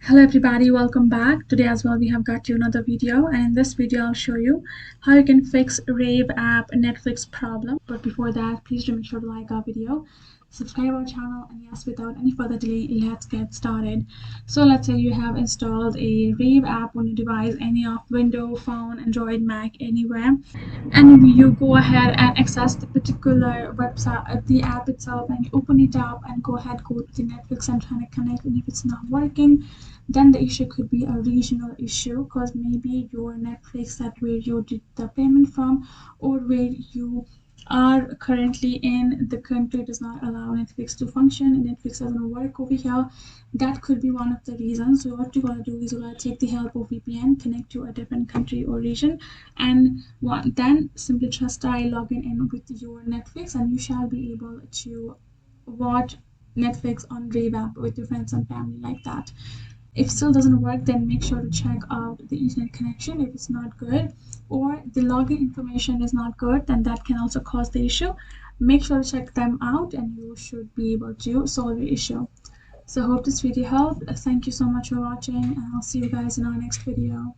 Hello everybody, welcome back. Today as well we have got you another video, and in this video I'll show you how you can fix Rave app Netflix problem. But before that, please do make sure to like our video, subscribe our channel, and yes, without any further delay, let's get started. So let's say you have installed a Rave app on your device, any of Windows, phone, Android, Mac, anywhere, and you go ahead and access the particular website the app itself, and you open it up and go to the Netflix and try to connect, and if it's not working, then the issue could be a regional issue, because maybe your Netflix, that where you did the payment from, or where you are currently in the country, does not allow Netflix to function and Netflix doesn't work over here. That could be one of the reasons. So what you gotta do is you gotta take the help of VPN, connect to a different country or region, and then simply just try logging in with your Netflix, and you shall be able to watch Netflix on Rave app with your friends and family like that. If still doesn't work, then make sure to check out the internet connection. If it's not good or the login information is not good, then that can also cause the issue. Make sure to check them out and you should be able to solve your issue. So I hope this video helped. Thank you so much for watching, and I'll see you guys in our next video.